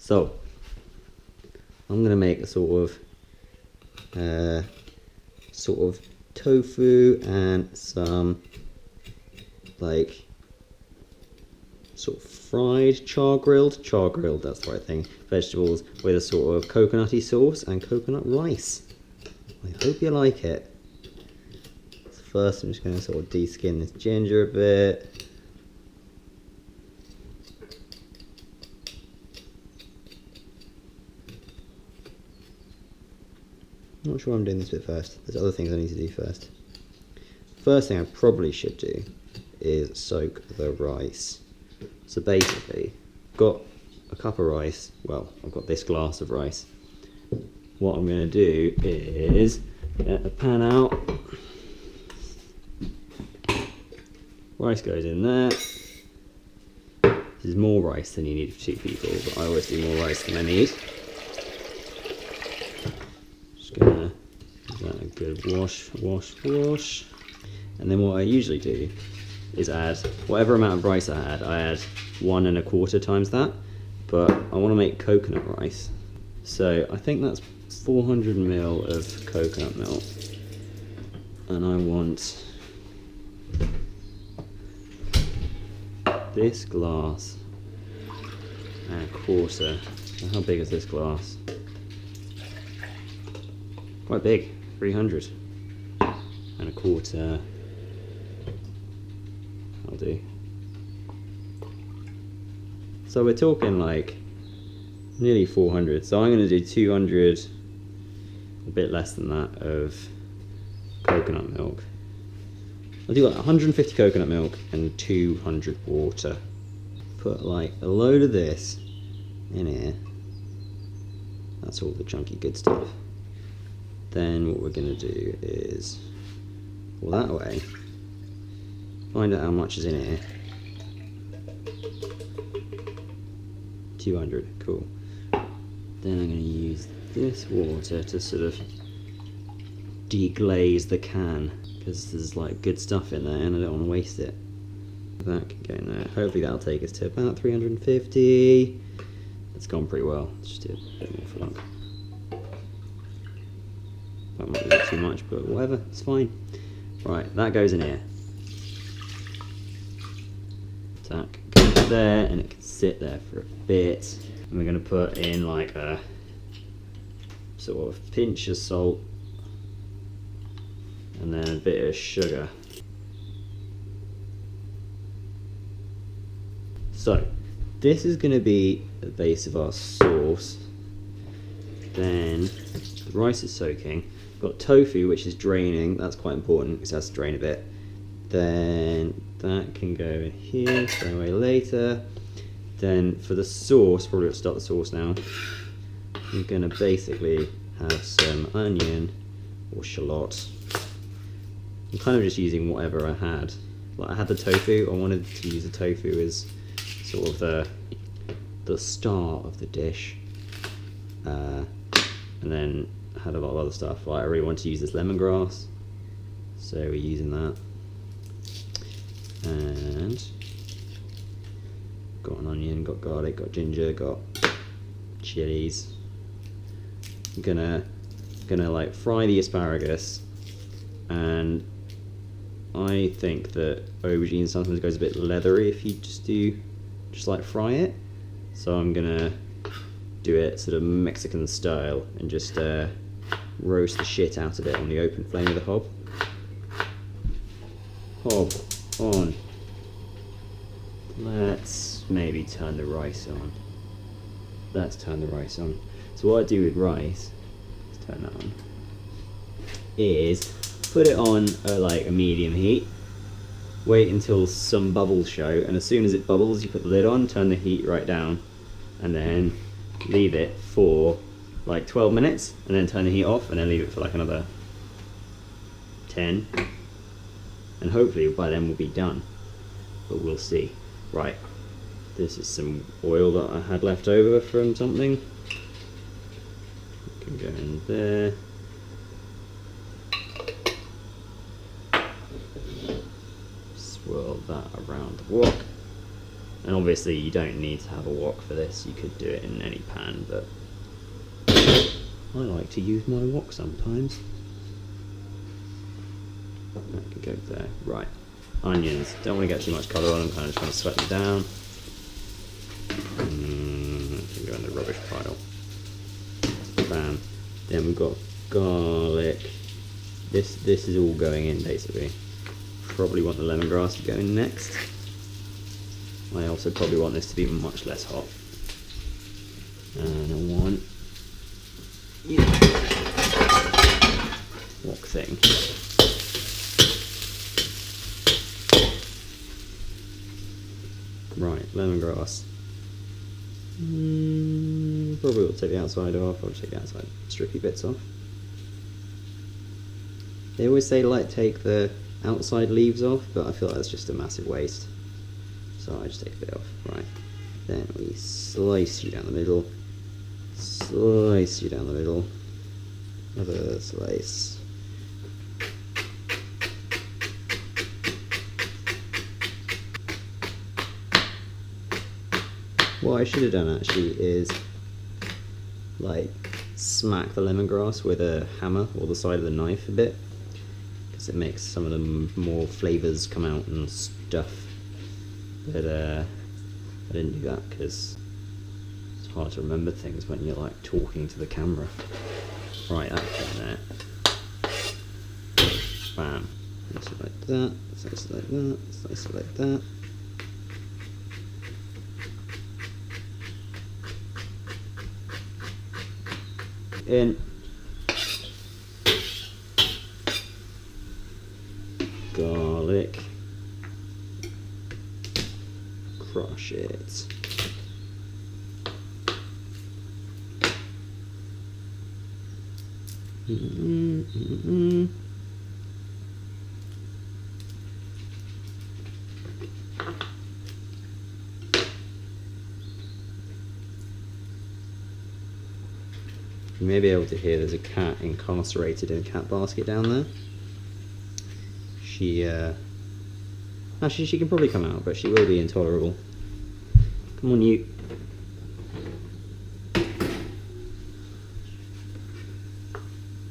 So I'm gonna make a sort of tofu and some like sort of fried char grilled, that's the right thing, vegetables with a sort of coconutty sauce and coconut rice. I hope you like it. So first I'm just going to sort of de-skin this ginger a bit. I'm not sure I'm doing this bit first. There's other things I need to do first. First thing I probably should do is soak the rice. So basically, I've got a cup of rice. Well, I've got this glass of rice. What I'm going to do is get the pan out. Rice goes in there. This is more rice than you need for 2 people, but I always do more rice than I need. Just gonna give that a good wash. And then what I usually do is add whatever amount of rice I add 1 1/4 times that, but I want to make coconut rice. So I think that's 400 ml of coconut milk, and I want this glass and 1/4. Now how big is this glass? Quite big, 300 and 1/4. I'll do. So we're talking like nearly 400. So I'm going to do 200, a bit less than that, of coconut milk. I'll do like 150 coconut milk and 200 water. Put like a load of this in here. That's all the chunky good stuff. Then what we're going to do is pull that away. Find out how much is in here. 200, cool. Then I'm going to use this water to sort of deglaze the can, because there's like good stuff in there and I don't want to waste it. That can go in there. Hopefully that'll take us to about 350. That's gone pretty well. Let's just do a bit more for luck. That might be a bit too much, but whatever, it's fine. Right, that goes in here. That goes there, and it can sit there for a bit. And we're going to put in like a sort of pinch of salt and then a bit of sugar. So this is going to be the base of our sauce. Then the rice is soaking. We've got tofu, which is draining. That's quite important because it has to drain a bit. Then that can go in here, throw away later. Then for the sauce, probably start the sauce now. I'm gonna basically have some onion or shallot. I'm kind of just using whatever I had. Like I had the tofu, I wanted to use the tofu as sort of the star of the dish. And then I had a lot of other stuff. Like I really wanted to use this lemongrass, so we're using that. And got an onion, got garlic, got ginger, got chilies. I'm gonna like fry the asparagus, and I think that aubergine sometimes goes a bit leathery if you just like fry it. So I'm gonna do it sort of Mexican style and just roast the shit out of it on the open flame of the hob. Hob on. Let's maybe turn the rice on. Let's turn the rice on. So what I do with rice, let's turn that on, is put it on like a medium heat, wait until some bubbles show, and as soon as it bubbles you put the lid on, turn the heat right down, and then leave it for like 12 minutes, and then turn the heat off, and then leave it for like another 10. And hopefully by then we'll be done, but we'll see. Right, this is some oil that I had left over from something. It can go in there. Swirl that around the wok. And obviously you don't need to have a wok for this, you could do it in any pan, but I like to use my wok sometimes. That could go there. Right. Onions. Don't want to get too much colour on them, kind of just want to sweat them down. Can go in the rubbish pile. Bam. Then we've got garlic. This is all going in basically. Probably want the lemongrass to go in next. I also probably want this to be much less hot. And I want wok thing. Right, lemongrass. Probably will take the outside off. I'll take the outside strippy bits off. They always say like take the outside leaves off, but I feel like that's just a massive waste. So I just take a bit off. Right. Then we slice you down the middle. Slice you down the middle. Another slice. What I should have done actually is like smack the lemongrass with a hammer or the side of the knife a bit, because it makes some of the more flavours come out and stuff. But I didn't do that because it's hard to remember things when you're like talking to the camera. Right, that's in there. Bam. Slice it like that, slice it like that, slice it like that. In. Garlic. Crush it. You may be able to hear there's a cat incarcerated in a cat basket down there. Actually she can probably come out, but she will be intolerable. Come on, you.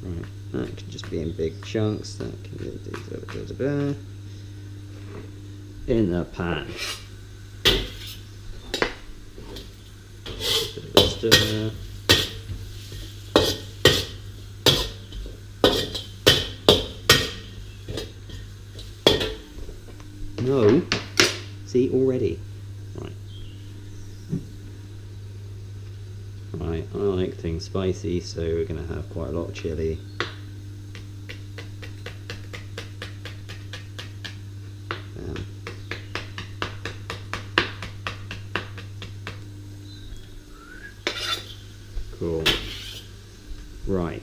Right, that can just be in big chunks. That can be in the pan. Stir. No, see already. Right. Right, I like things spicy, so we're going to have quite a lot of chilli. Cool. Right,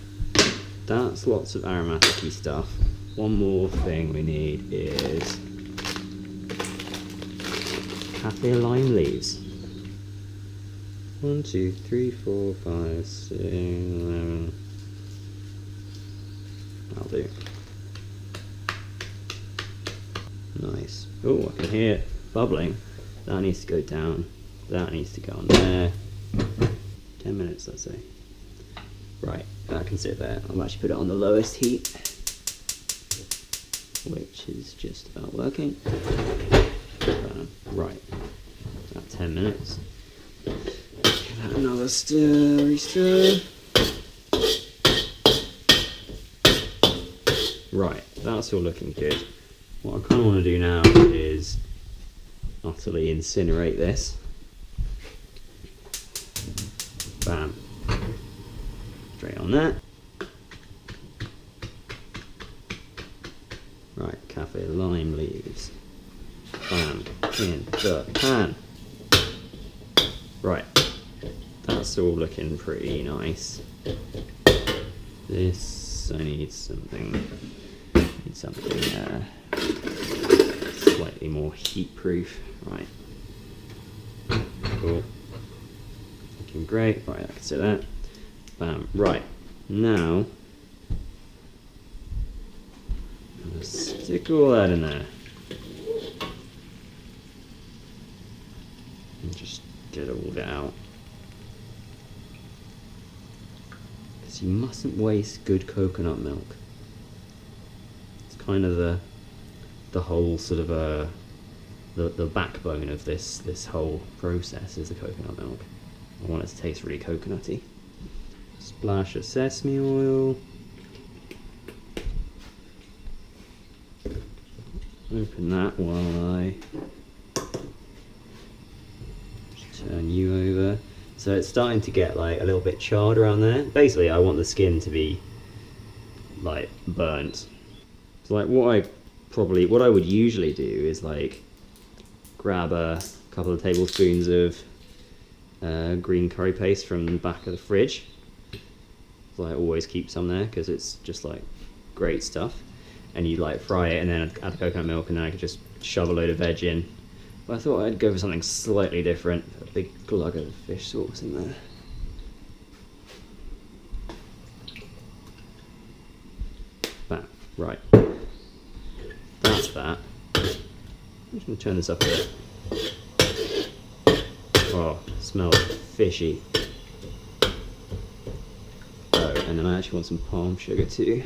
that's lots of aromatic-y stuff. One more thing we need is kaffir lime leaves. 1, 2, 3, 4, 5, 6, 11. That'll do. Nice. Oh, I can hear it bubbling. That needs to go down. That needs to go on there. 10 minutes, let's say. Right, that can sit there. I'll actually put it on the lowest heat, which is just about working. Right, about 10 minutes. Give that another stir. Right, that's all looking good. What I kind of want to do now is utterly incinerate this. Bam. Straight on that. Right, kaffir lime leaves. Bam. In the pan. Right. That's all looking pretty nice. This, I need something slightly more heat proof. Right. Cool. Looking great. Right, I can see that. Bam. Right. Now, I'm gonna stick all that in there. get all of it out. Because you mustn't waste good coconut milk. It's kind of the whole sort of the backbone of this whole process is the coconut milk. I want it to taste really coconutty. Splash of sesame oil. Open that while I just turn you over. So it's starting to get like a little bit charred around there. Basically, I want the skin to be like burnt. So like what I would usually do is like grab a couple of tablespoons of green curry paste from the back of the fridge. So I always keep some there because it's just like great stuff. And you like fry it and then add the coconut milk, and then I could just shove a load of veg in. But I thought I'd go for something slightly different. A big glug of fish sauce in there. Bam. Right. That's that. I'm just going to turn this up a bit. Oh, smells fishy. Oh, and then I actually want some palm sugar too.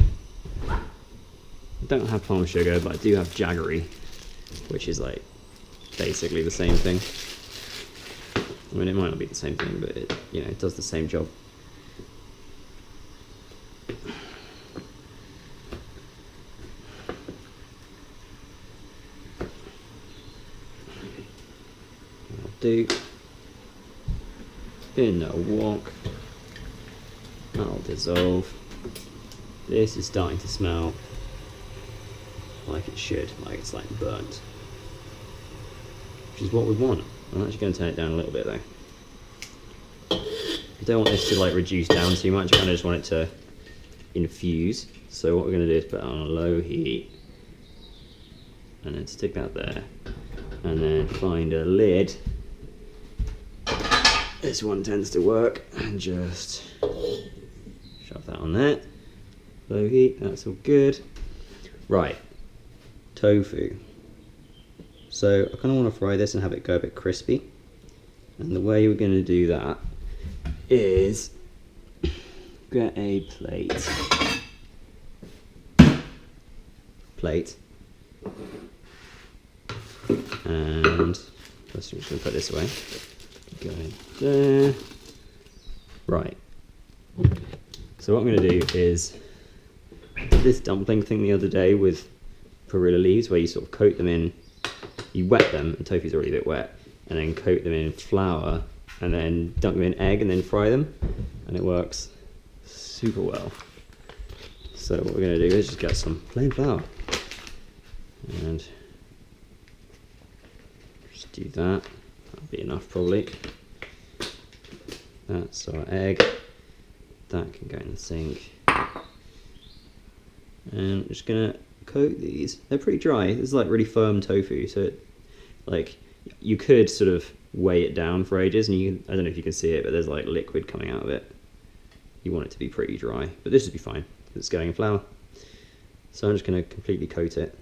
I don't have palm sugar, but I do have jaggery, which is like basically the same thing. I mean, it might not be the same thing, but it, you know, it does the same job. I'll do in a wok. That'll dissolve. This is starting to smell like it should, like it's like burnt, which is what we want. I'm actually going to turn it down a little bit though. I don't want this to like reduce down too much. I kind of just want it to infuse. So what we're going to do is put it on a low heat, and then stick that there, and then find a lid. This one tends to work, and just shove that on there. Low heat, that's all good. Right. Tofu. So I kind of want to fry this and have it go a bit crispy, and the way we're going to do that is get a plate, and first I'm just going to put this away. Go in there. Right. So what I'm going to do is I did this dumpling thing the other day with perilla leaves, where you sort of coat them in, you wet them, and tofu's already a bit wet, and then coat them in flour, and then dunk them in egg, and then fry them, and it works super well. So what we're going to do is just get some plain flour, and just do that. That'll be enough probably. That's our egg. That can go in the sink. And I'm just gonna coat these. They're pretty dry. This is like really firm tofu, so it, like you could sort of weigh it down for ages, and you can, I don't know if you can see it, but there's like liquid coming out of it. You want it to be pretty dry, but this would be fine. It's going in flour. So I'm just gonna completely coat it.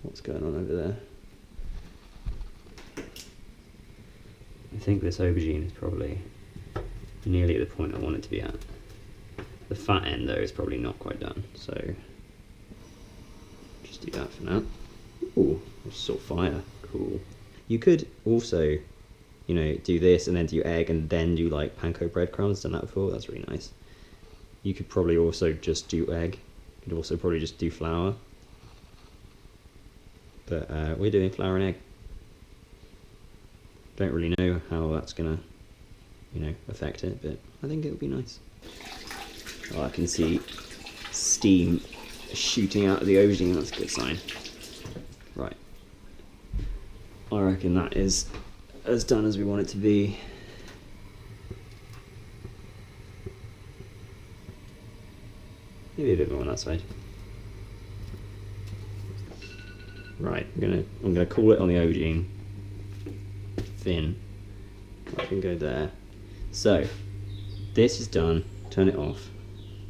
What's going on over there? I think this aubergine is probably nearly at the point I want it to be at. The fat end though is probably not quite done, so just do that for now. Ooh, I just saw fire. Cool. You could also, you know, do this and then do egg and then do like panko breadcrumbs. Done that before. That's really nice. You could probably also just do egg. You could also probably just do flour. But we're doing flour and egg. Don't really know how that's gonna, you know, affect it, but I think it'll be nice. Oh, I can see steam shooting out of the aubergine. That's a good sign. Right. I reckon that is as done as we want it to be. Maybe a bit more on that side. Right, I'm gonna cool it on the aubergine. Thin. I can go there. So this is done. Turn it off.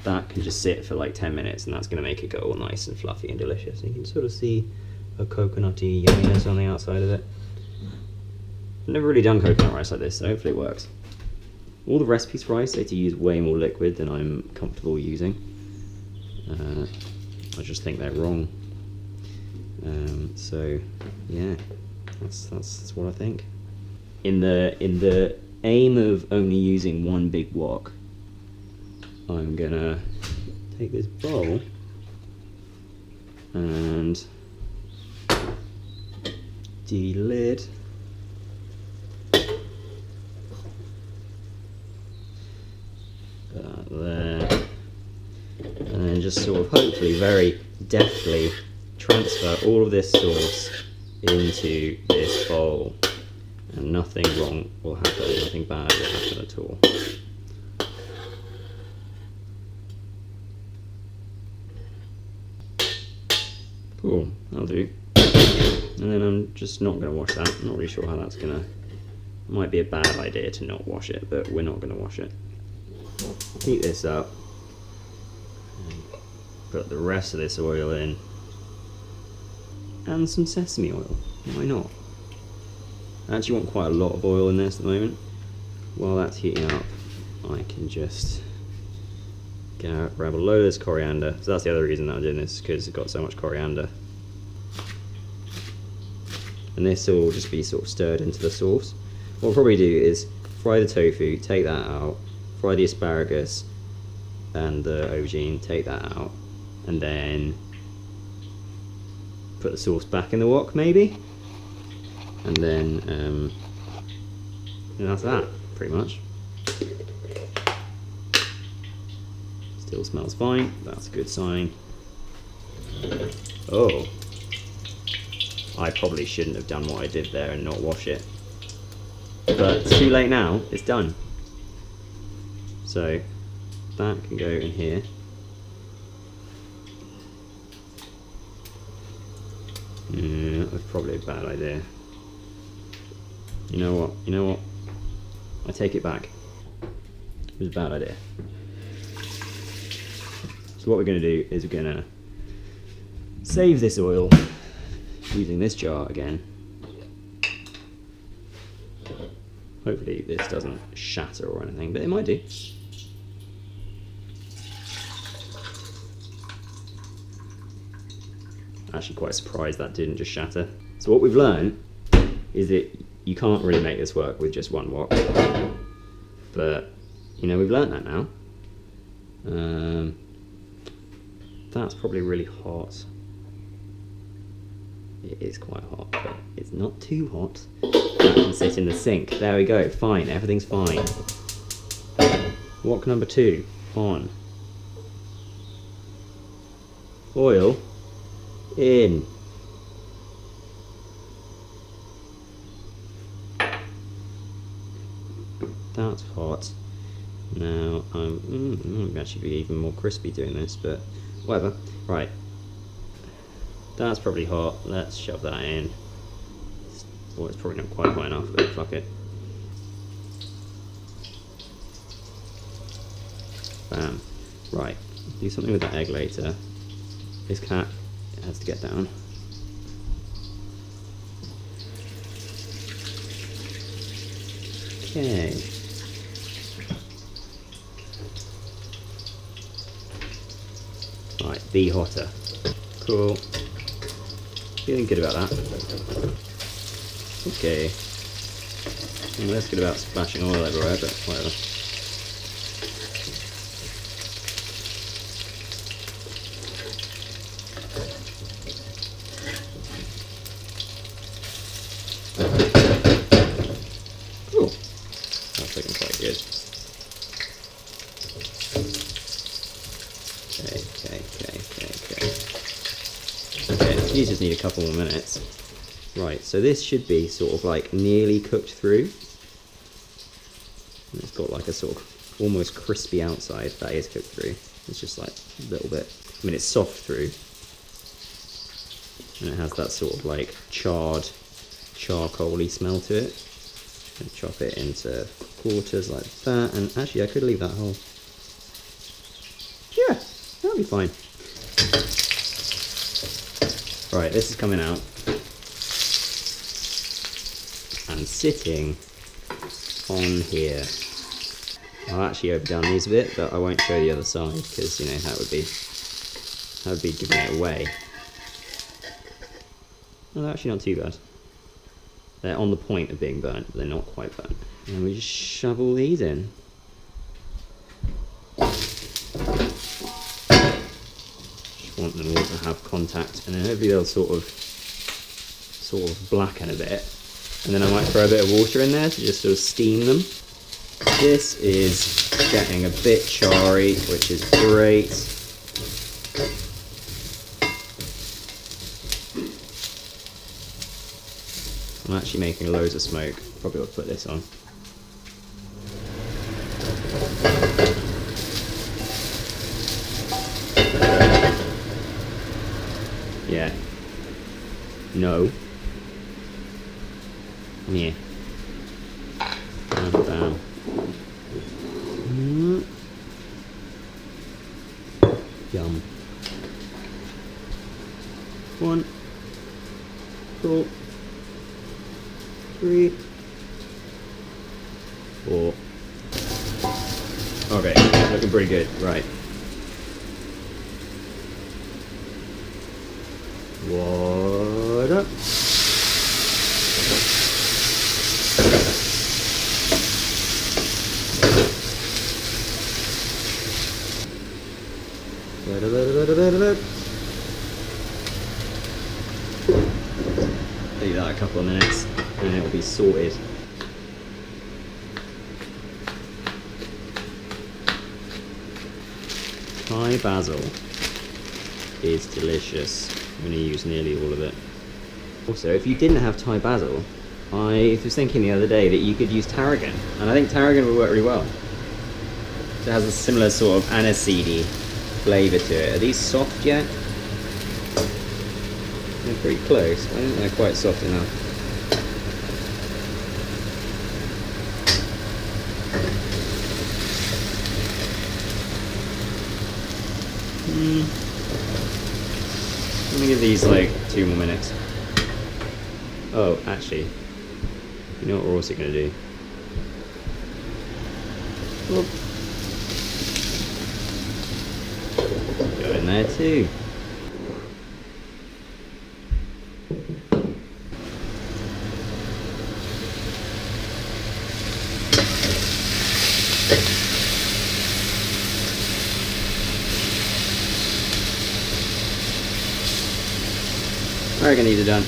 that can just sit for like 10 minutes, and that's going to make it go all nice and fluffy and delicious. And you can sort of see a coconutty yumminess on the outside of it. I've never really done coconut rice like this, so hopefully it works. All the recipes for rice say to use way more liquid than I'm comfortable using. I just think they're wrong. So yeah, that's what I think. In the aim of only using one big wok, I'm gonna take this bowl and de-lid. There, and then just sort of hopefully very deftly transfer all of this sauce into this bowl, and nothing wrong will happen, nothing bad will happen at all. Cool, that'll do. And then I'm just not going to wash that. I'm not really sure how that's going to... Might be a bad idea to not wash it, but we're not going to wash it. Heat this up. Put the rest of this oil in. And some sesame oil. Why not? I actually want quite a lot of oil in this at the moment. While that's heating up, I can just grab a load of this coriander. So that's the other reason that I'm doing this, because it's got so much coriander. And this will just be sort of stirred into the sauce. What I'll probably do is fry the tofu, take that out, fry the asparagus and the aubergine, take that out, and then put the sauce back in the wok maybe, and then and that's that pretty much. Still smells fine, that's a good sign. Oh, I probably shouldn't have done what I did there and not wash it, but it's too late now, it's done. So that can go in here. Yeah, that was probably a bad idea. You know what? I take it back. It was a bad idea. So what we're going to do is we're going to save this oil using this jar again. Hopefully this doesn't shatter or anything, but it might do. Actually quite surprised that didn't just shatter. So what we've learned is that you can't really make this work with just one wok. But, you know, we've learned that now. That's probably really hot. It is quite hot, but it's not too hot. That can sit in the sink. There we go, fine, everything's fine. Wok number 2, on. Oil in. That's hot. Now I'm actually be even more crispy doing this, but whatever. Right. That's probably hot. Let's shove that in. Well, it's probably not quite hot enough, but fuck it. Bam. Right. Do something with that egg later. This cat has to get down. Okay. Right, be hotter. Cool. Feeling good about that. Okay. I'm less good about splashing oil everywhere, but whatever. Cool. That's looking quite good. Okay, these just need a couple more minutes. Right, so this should be sort of like nearly cooked through. And it's got like a sort of almost crispy outside that is cooked through. It's just like a little bit, I mean it's soft through. And it has that sort of like charred, charcoal-y smell to it. And chop it into quarters like that, and actually I could leave that whole. be fine. Right, this is coming out and sitting on here. I'll actually overdone these a bit, but I won't show the other side because, you know, that would be giving it away. No, they're actually not too bad. They're on the point of being burnt, but they're not quite burnt. And we just shove all these in. Just want them all to have contact, and then hopefully they'll sort of blacken a bit. And then I might throw a bit of water in there to just sort of steam them. This is getting a bit charry, which is great. I'm actually making loads of smoke. Probably ought to put this on. Yeah. No. Yeah. Bam, bam. Yum. 1, 2, 3, 4. Okay, looking pretty good. Right. What up? Leave that a couple of minutes and it'll be sorted. Thai basil is delicious. I'm going to use nearly all of it. Also, if you didn't have Thai basil, I was thinking the other day that you could use tarragon, and I think tarragon would work really well. It has a similar sort of aniseedy flavour to it. Are these soft yet? They're pretty close. I think they're quite soft enough. Let me give these like 2 more minutes. Oh, actually, you know what we're also going to do? Whoop. Go in there too. I reckon these are done.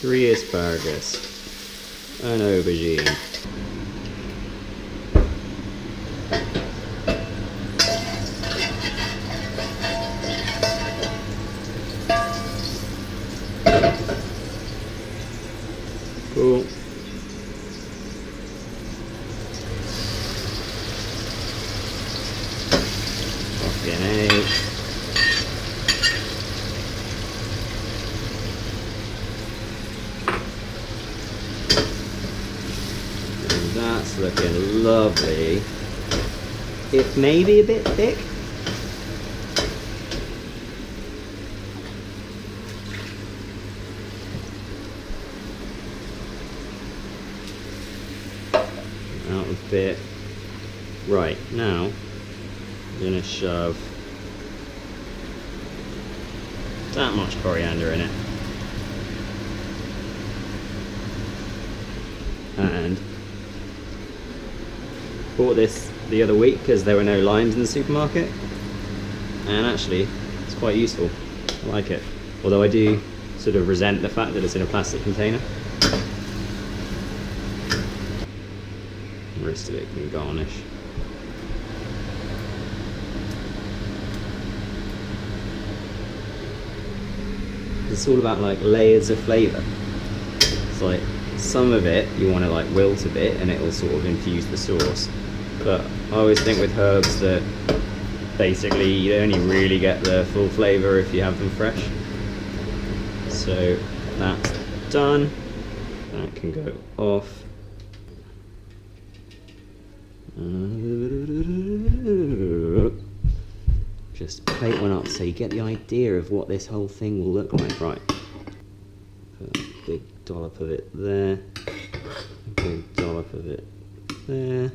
3 asparagus, an aubergine, cool. Fucking egg. That's looking lovely. If maybe a bit thick. Out a bit. Right, now I'm gonna shove that much coriander in it. And bought this the other week because there were no limes in the supermarket, and actually it's quite useful. I like it, although I do sort of resent the fact that it's in a plastic container. The rest of it can garnish. It's all about like layers of flavour. It's like some of it you want to like wilt a bit and it will sort of infuse the sauce. But I always think with herbs that basically you only really get the full flavour if you have them fresh. So that's done. That can go off. Just plate one up so you get the idea of what this whole thing will look like. Right. Put a big dollop of it there. A big dollop of it there.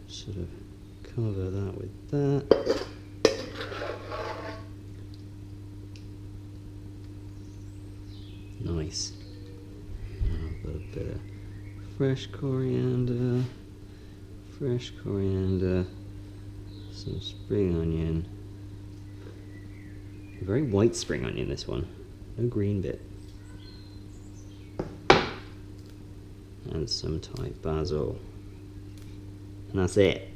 Sort of cover that with that. Nice. I'll put a bit of fresh coriander, some spring onion. A very white spring onion, this one. No green bit. And some Thai basil. And that's it.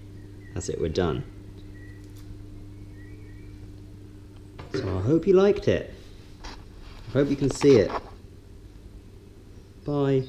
That's it, we're done. So I hope you liked it. I hope you can see it. Bye.